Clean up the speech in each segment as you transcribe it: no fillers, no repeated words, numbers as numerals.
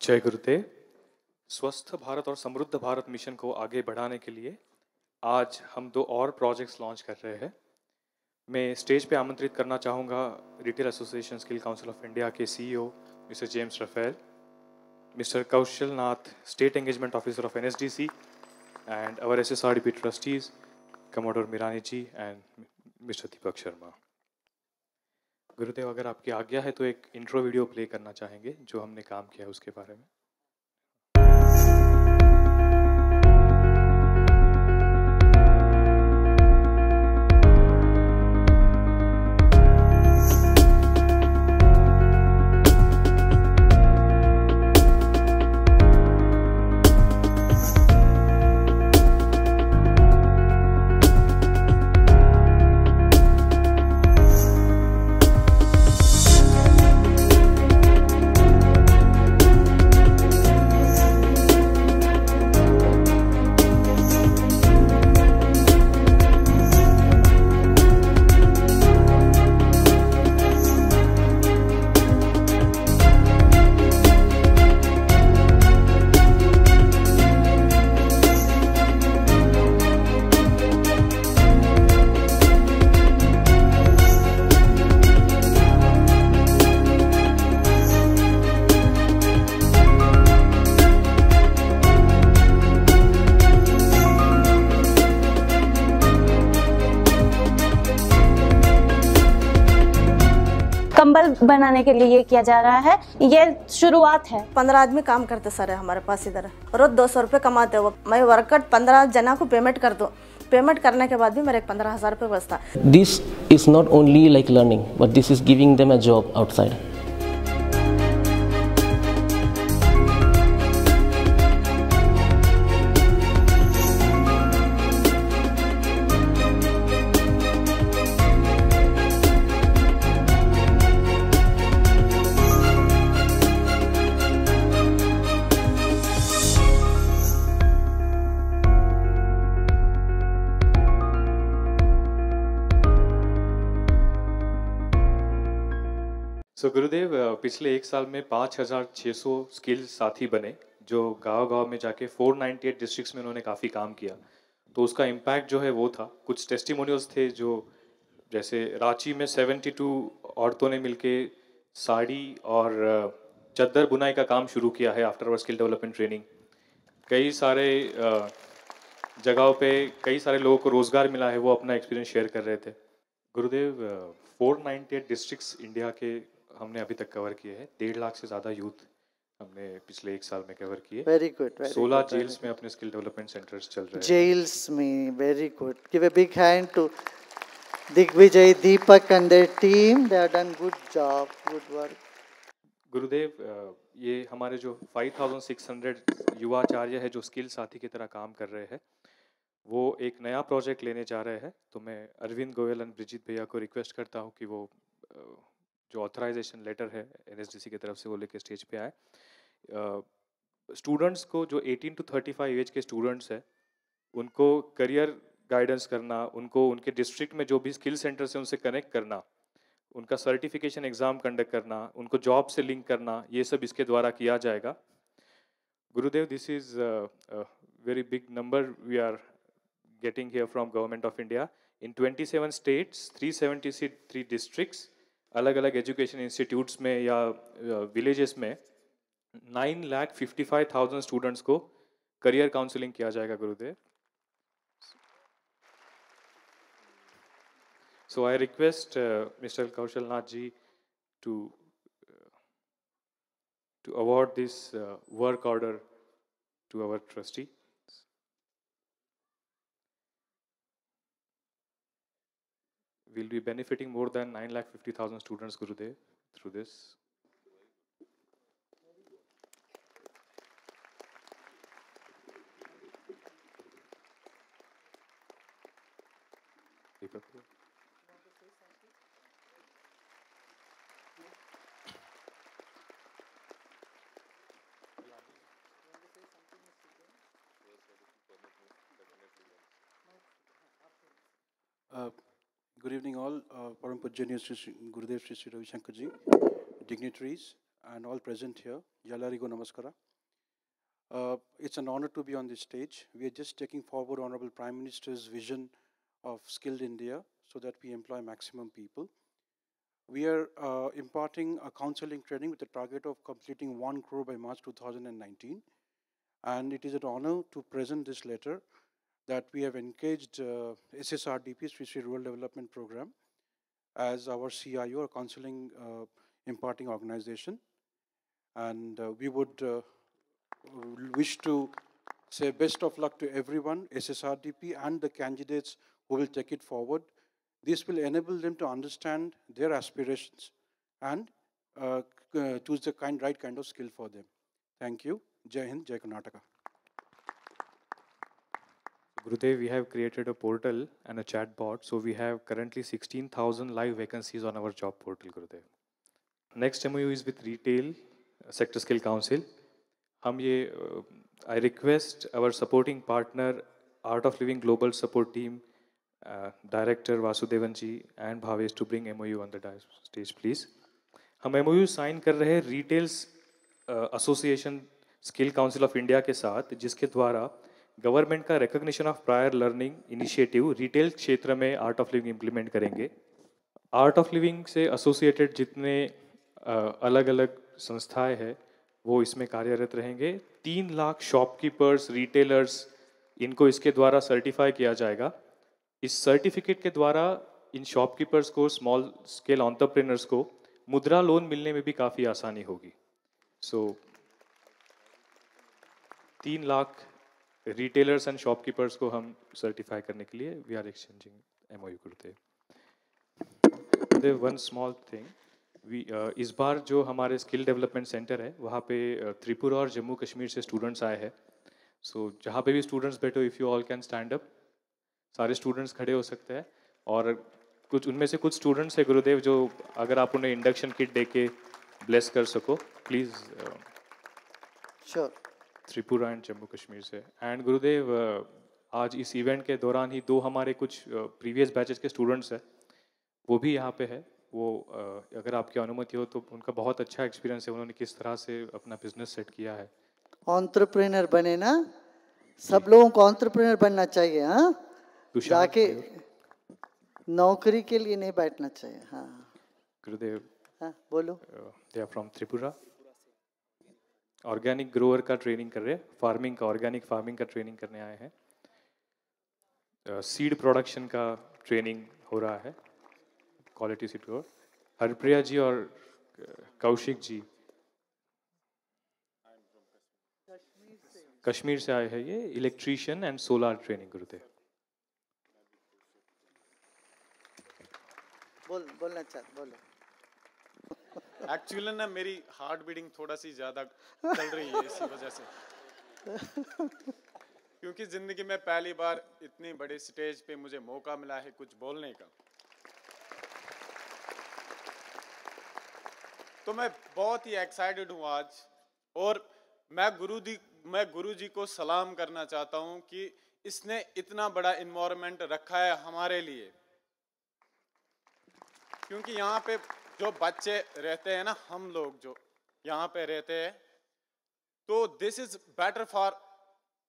जय गुरुदेव। स्वस्थ भारत और समृद्ध भारत मिशन को आगे बढ़ाने के लिए आज हम 2 और प्रोजेक्ट्स लॉन्च कर रहे हैं। मैं स्टेज पे आमंत्रित करना चाहूँगा retail association skill council of India के CEO mister James Raphael, mister Kaushal Nath, state engagement officer of NSDC, and our SSRDP trustees commodore Mirani ji and mister Deepak Sharma. Gurudev, अगर आपकी आज्ञा है तो एक इंट्रो वीडियो प्ले करना चाहेंगे जो हमने काम किया है उसके बारे में। कंबल बनाने के लिए ये किया जा रहा है। ये शुरुआत है। 15 आदमी काम करते सर है हमारे पास इधर, रोज 200 रुपये कमाते हो। मैं वर्कर 15 जना को पेमेंट कर दो, पेमेंट करने के बाद भी मेरे 15,000 रुपये बचता। This is not only like learning, but this is giving them a job outside. सो गुरुदेव, पिछले 1 साल में 5,600 स्किल साथी बने जो गांव-गांव में जाके 498 डिस्ट्रिक्ट्स में उन्होंने काफ़ी काम किया। तो उसका इम्पैक्ट जो है वो था। कुछ टेस्टिमोनियल्स थे जो जैसे रांची में 72 औरतों ने मिलके साड़ी और चद्दर बुनाई का काम शुरू किया है after our skill development training. कई सारे जगहों पे कई सारे लोगों को रोज़गार मिला है, वो अपना एक्सपीरियंस शेयर कर रहे थे। गुरुदेव, 498 डिस्ट्रिक्ट्स इंडिया के हमने अभी तक कवर किए हैं। 1.5 लाख से ज़्यादा यूथ हमने पिछले 1 साल में कवर किए। Very good. 16 जेल्स में अपने स्किल डेवलपमेंट सेंटर्स चल रहे हैं। जेल्स में, very good. Give a big hand to Digvijay, Deepak and their team. They have done good job, good work. Gurudev, ये हमारे जो 5,600 युवाचार्य है जो स्किल साथी की तरह काम कर रहे हैं, वो एक नया प्रोजेक्ट लेने जा रहे हैं। तो मैं अरविंद गोयल और ब्रिजित भैया को रिक्वेस्ट करता हूँ कि वो जो ऑथराइजेशन लेटर है एनएसडीसी की तरफ से वो लेके स्टेज पे आए। स्टूडेंट्स को जो 18 to 35 एज के स्टूडेंट्स हैं उनको करियर गाइडेंस करना, उनको उनके डिस्ट्रिक्ट में जो भी स्किल सेंटर्स हैं उनसे कनेक्ट करना, उनका सर्टिफिकेशन एग्ज़ाम कंडक्ट करना, उनको जॉब से लिंक करना, ये सब इसके द्वारा किया जाएगा। Gurudev, this is very big number we are getting here from Government of India. In 27 states, 373 districts, अलग अलग एजुकेशन इंस्टीट्यूट्स में या विलेजेस में 9,55,000 स्टूडेंट्स को करियर काउंसलिंग किया जाएगा गुरुदेव। So I request Mr. Kaushal Nath ji to award this work order to our trustee. We'll be benefiting more than 9,50,000 students, Gurudev, through this. Good evening all, Param Pujjaniya Sri Gurudev Sri Ravi Shankar ji, dignitaries, and all present here. Yallarigo Namaskara. It's an honor to be on this stage. We are just taking forward Honorable Prime Minister's vision of skilled India so that we employ maximum people. We are imparting a counseling training with a target of completing 1 crore by March 2019. And it is an honor to present this letter that we have engaged SSRDP, Sri Sri Rural Development Program, as our CIO, or counseling imparting organization. And we would wish to say best of luck to everyone, SSRDP and the candidates who will take it forward. This will enable them to understand their aspirations and choose the right kind of skill for them. Thank you. Jai Hind, Jai Karnataka. Gurudev, we have created a portal and a chat bot. So we have currently 16,000 live vacancies on our job portal, Gurudev. Next MOU is with Retail Sector Skill Council. I request our supporting partner, Art of Living Global Support Team, Director Vasudevan ji and Bhavesh to bring MOU on the stage, please. हम MOU sign कर रहे हैं Retails Association Skill Council of India के साथ, जिसके द्वारा government का recognition of prior learning initiative retail क्षेत्र में आर्ट ऑफ लिविंग इम्प्लीमेंट करेंगे. आर्ट ऑफ लिविंग से एसोसिएटेड जितने अलग अलग संस्थाएं हैं वो इसमें कार्यरत रहेंगे. 3 लाख शॉपकीपर्स, रिटेलर्स, इनको इसके द्वारा सर्टिफाई किया जाएगा. इस सर्टिफिकेट के द्वारा इन शॉपकीपर्स को, स्मॉल स्केल एंटरप्रेन्योर्स को मुद्रा लोन मिलने में भी काफ़ी आसानी होगी. सो 3 लाख रिटेलर्स एंड शॉपकीपर्स को हम सर्टिफाई करने के लिए वी आर एक्सचेंजिंग MOU करते. वन स्मॉल थिंग, इस बार जो हमारे स्किल डेवलपमेंट सेंटर है वहाँ पे त्रिपुरा और जम्मू कश्मीर से स्टूडेंट्स आए हैं. सो जहाँ पे भी स्टूडेंट्स बैठो, if you all can stand up. सारे स्टूडेंट्स खड़े हो सकते हैं. और कुछ उनमें से कुछ स्टूडेंट्स है गुरुदेव जो अगर आप उन्हें इंडक्शन किट दे के ब्लेस कर सको please. Sure. Tripura and Jammu Kashmir से. एंड गुरुदेव, आज इस इवेंट के दौरान ही 2 हमारे कुछ प्रीवियस बैचेस के स्टूडेंट्स हैं, वो भी यहाँ पे है. वो अगर आपकी अनुमति हो तो उनका बहुत अच्छा एक्सपीरियंस है, उन्होंने किस तरह से अपना बिजनेस सेट किया है. एंटरप्रेन्योर बने ना, सब लोगों को एंटरप्रेन्योर बनना चाहिए. हाँ, जाके नौकरी के लिए नहीं बैठना चाहिए. हाँ गुरुदेव. हाँ बोलो. They are from Tripura. Organic grower का ट्रेनिंग कर रहे हैं, फार्मिंग का, ऑर्गेनिक फार्मिंग का ट्रेनिंग करने आए हैं. सीड प्रोडक्शन का ट्रेनिंग हो रहा है, क्वालिटी सीड ग्रोअर. हरप्रिया जी और कौशिक जी कश्मीर से आए हैं. ये इलेक्ट्रीशियन एंड सोलार ट्रेनिंग गुरुदेव. बोलना चाह बोलो. एक्चुअली ना मेरी हार्ट बीटिंग थोड़ा सी ज़्यादा चल रही है इसी वजह से, क्योंकि ज़िंदगी में पहली बार इतनी बड़ी स्टेज पे मुझे मौका मिला है कुछ बोलने का. तो मैं बहुत ही एक्साइटेड हूँ आज. और मैं गुरु जी को सलाम करना चाहता हूँ कि इसने इतना बड़ा इन्वायरमेंट रखा है हमारे लिए. क्योंकि यहाँ पे जो बच्चे रहते हैं ना, हम लोग जो यहाँ पे रहते हैं, तो this is better for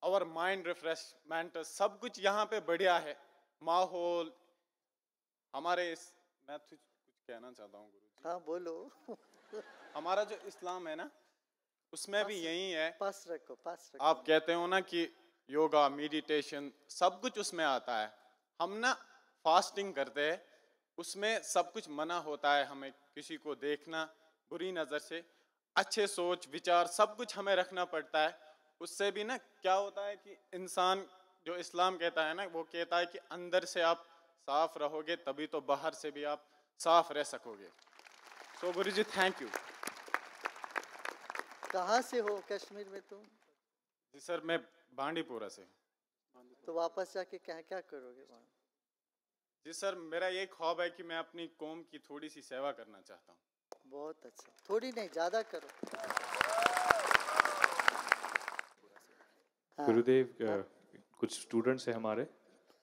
our mind refreshment. सब कुछ यहाँ पे बढ़िया है, माहौल हमारे मैं कुछ कहना चाहता हूँ गुरु जी. हाँ बोलो. हमारा जो इस्लाम है ना, उसमें भी यही है. पास रखो, पास रखो. आप कहते हो ना कि योगा, मेडिटेशन, सब कुछ उसमें आता है. हम ना फास्टिंग करते हैं, उसमें सब कुछ मना होता है हमें किसी को देखना बुरी नज़र से. अच्छे सोच विचार सब कुछ हमें रखना पड़ता है. उससे भी ना क्या होता है कि इंसान, जो इस्लाम कहता है ना, वो कहता है कि अंदर से आप साफ रहोगे तभी तो बाहर से भी आप साफ रह सकोगे. तो गुरु जी थैंक यू. कहाँ से हो कश्मीर में तुम? जी सर, मैं बांडीपुरा से. तो वापस जाके क्या क्या करोगे वहाँ? जी सर, मेरा ये ख्वाब है कि मैं अपनी कौम की थोड़ी सी सेवा करना चाहता हूँ. बहुत अच्छा. थोड़ी नहीं, ज़्यादा करो. हाँ. गुरुदेव, कुछ स्टूडेंट्स हैं हमारे,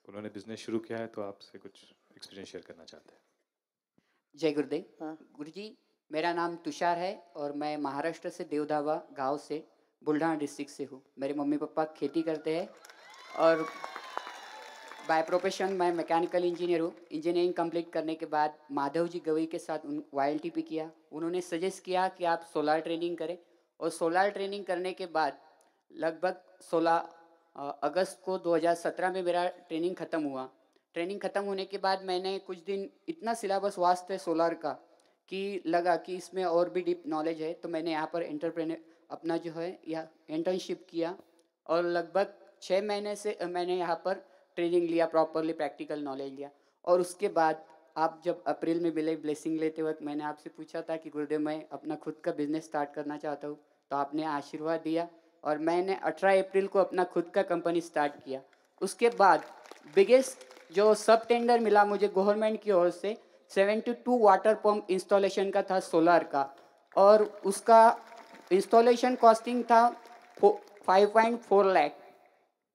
उन्होंने बिजनेस शुरू किया है, तो आपसे कुछ एक्सपीरियंस शेयर करना चाहते हैं. जय गुरुदेव. हाँ. गुरुजी, मेरा नाम तुषार है और मैं महाराष्ट्र से देवधावा गांव से बुल्ढाना डिस्ट्रिक्ट से हूँ। मेरे मम्मी पापा खेती करते हैं और बाय प्रोफेशन मैं मैकेनिकल इंजीनियर हूँ। इंजीनियरिंग कंप्लीट करने के बाद माधव जी गवई के साथ YLTP किया। उन्होंने सजेस्ट किया कि आप सोलार ट्रेनिंग करें और सोलार ट्रेनिंग करने के बाद लगभग 16 अगस्त को 2017 में मेरा ट्रेनिंग ख़त्म हुआ। ट्रेनिंग ख़त्म होने के बाद मैंने कुछ दिन इतना सिलेबस वास्ट है सोलार का कि लगा कि इसमें और भी डीप नॉलेज है, तो मैंने यहाँ पर एंटरप्रेन्योर अपना जो है या इंटर्नशिप किया और लगभग 6 महीने से मैंने यहाँ पर ट्रेनिंग लिया, प्रॉपरली प्रैक्टिकल नॉलेज लिया। और उसके बाद आप जब अप्रैल में मिले ब्लेसिंग लेते वक्त मैंने आपसे पूछा था कि गुरुदेव मैं अपना खुद का बिजनेस स्टार्ट करना चाहता हूँ, तो आपने आशीर्वाद दिया और मैंने 18 अप्रैल को अपना खुद का कंपनी स्टार्ट किया। उसके बाद बिगेस्ट जो सब टेंडर मिला मुझे गवर्नमेंट की ओर से 72 वाटर पंप इंस्टॉलेशन का था सोलार का, और उसका इंस्टॉलेशन कॉस्टिंग था 5.4 लाख।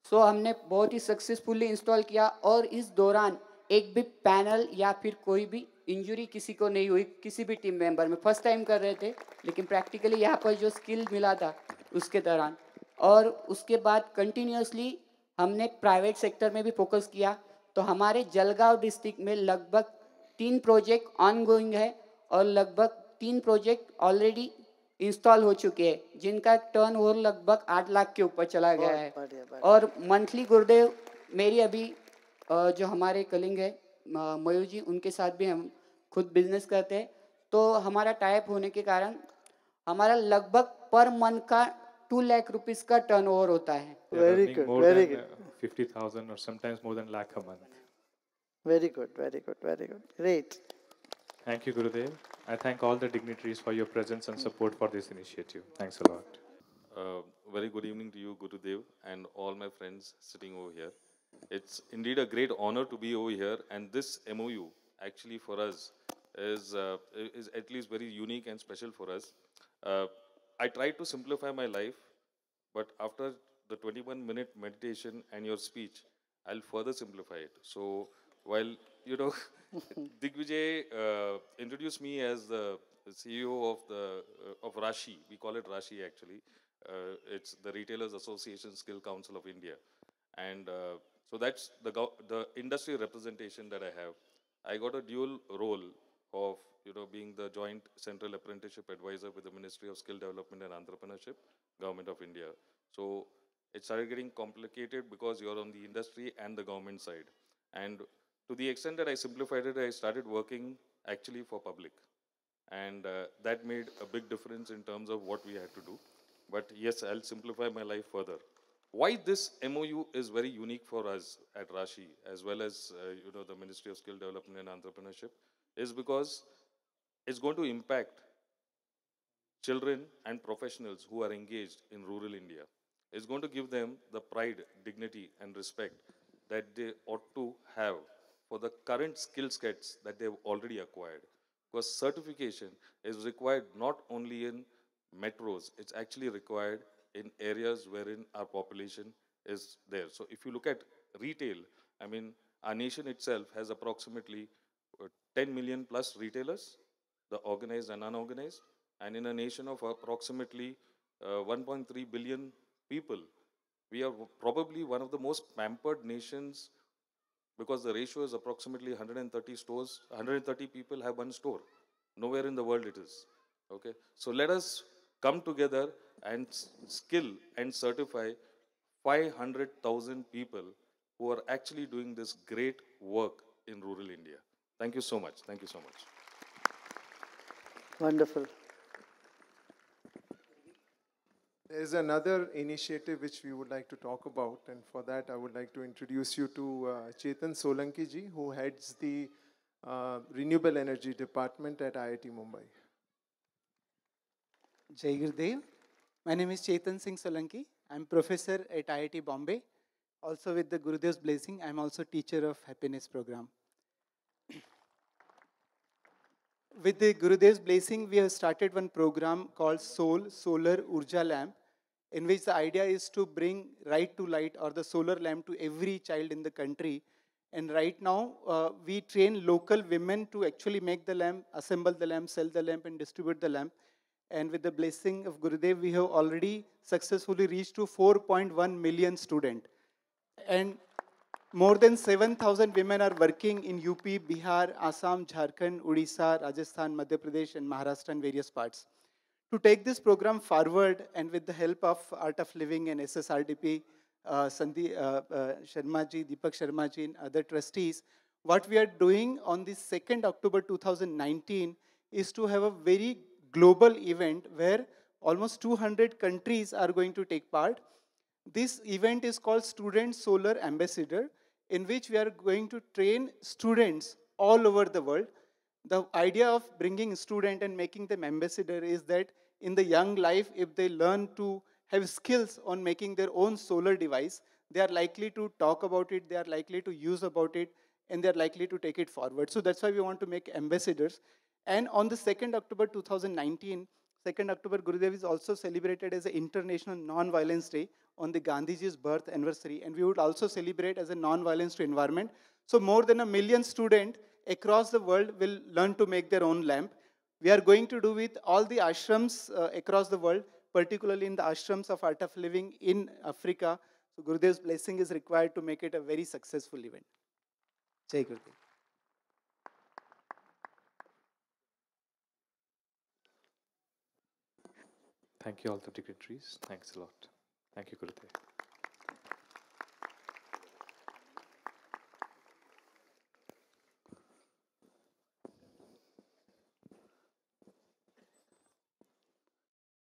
सो हमने बहुत ही सक्सेसफुली इंस्टॉल किया और इस दौरान एक भी पैनल या फिर कोई भी इंजरी किसी को नहीं हुई, किसी भी टीम मेंबर में। फर्स्ट टाइम कर रहे थे, लेकिन प्रैक्टिकली यहाँ पर जो स्किल मिला था उसके दौरान। और उसके बाद कंटिन्यूसली हमने प्राइवेट सेक्टर में भी फोकस किया, तो हमारे जलगांव डिस्ट्रिक्ट में लगभग 3 प्रोजेक्ट ऑन गोइंग है और लगभग 3 प्रोजेक्ट ऑलरेडी इंस्टॉल हो चुके हैं, जिनका टर्न ओवर लगभग 8 लाख के ऊपर चला गया है। और मंथली गुरुदेव मेरी अभी जो हमारे कलिंग है मयूर जी, उनके साथ भी हम खुद बिजनेस करते हैं, तो हमारा टाइप होने के कारण हमारा लगभग पर मंथ का 2 लाख रुपीस का टर्नओवर होता है। Very good, very good. 50,000 or sometimes more than lakh a month. Very good, very good, very good. Great. Thank you, Gurudev. I thank all the dignitaries for your presence and support for this initiative. Thanks a lot. Very good evening to you, Gurudev, and all my friends sitting over here. It's indeed a great honor to be over here, and this MOU actually for us is at least very unique and special for us. I tried to simplify my life, but after the 21-minute meditation and your speech, I'll further simplify it. So while, you know, Digvijay introduced me as the CEO of Rashi. We call it Rashi actually. It's the Retailers Association Skill Council of India. And so that's the industry representation that I have. I got a dual role of, you know, being the joint central apprenticeship advisor with the Ministry of Skill Development and Entrepreneurship, Government of India. So it started getting complicated because you're on the industry and the government side. And to the extent that I simplified it, I started working actually for public. And that made a big difference in terms of what we had to do. But yes, I'll simplify my life further. Why this MOU is very unique for us at Rashi, as well as you know, the Ministry of Skill Development and Entrepreneurship, is because it's going to impact children and professionals who are engaged in rural India. It's going to give them the pride, dignity, and respect that they ought to have for the current skill sets that they've already acquired. Because certification is required not only in metros, it's actually required in areas wherein our population is there. So if you look at retail, I mean, our nation itself has approximately 10 million plus retailers, the organized and unorganized, and in a nation of approximately 1.3 billion people, we are probably one of the most pampered nations, because the ratio is approximately 130 stores, 130 people have one store. Nowhere in the world it is. Okay, so let us come together and skill and certify 500,000 people who are actually doing this great work in rural India. Thank you so much. Thank you so much. Wonderful. There is another initiative which we would like to talk about, and for that I would like to introduce you to Chetan Solanki ji, who heads the Renewable Energy Department at IIT Mumbai. Jai Gurudev. My name is Chetan Singh Solanki. I'm professor at IIT Bombay. Also with the Gurudev's blessing, I'm also teacher of happiness program. With the Gurudev's blessing, we have started one program called Sol, Solar Urja Lamp, in which the idea is to bring right to light or the solar lamp to every child in the country. And right now, we train local women to actually make the lamp, assemble the lamp, sell the lamp, and distribute the lamp. And with the blessing of Gurudev, we have already successfully reached to 4.1 million students. And more than 7,000 women are working in UP, Bihar, Assam, Jharkhand, Odisha, Rajasthan, Madhya Pradesh, and Maharashtra and various parts. To take this program forward, and with the help of Art of Living and SSRDP, Sharma ji, Deepak Sharma ji, and other trustees, what we are doing on the 2nd October 2019 is to have a very global event where almost 200 countries are going to take part. This event is called Student Solar Ambassador, in which we are going to train students all over the world. The idea of bringing student and making them ambassador is that in the young life, if they learn to have skills on making their own solar device, they are likely to talk about it, they are likely to use about it, and they are likely to take it forward. So that's why we want to make ambassadors. And on the 2nd October 2019, 2nd October, Gurudev is also celebrated as an International Non-Violence Day on the Gandhiji's birth anniversary. And we would also celebrate as a non-violence to environment. So more than 1 million students across the world will learn to make their own lamp. We are going to do with all the ashrams across the world, particularly in the ashrams of Art of Living in Africa. So Gurudev's blessing is required to make it a very successful event. Jai Gurudev. Thank you all the dignitaries. Thanks a lot. Thank you, Gurudev.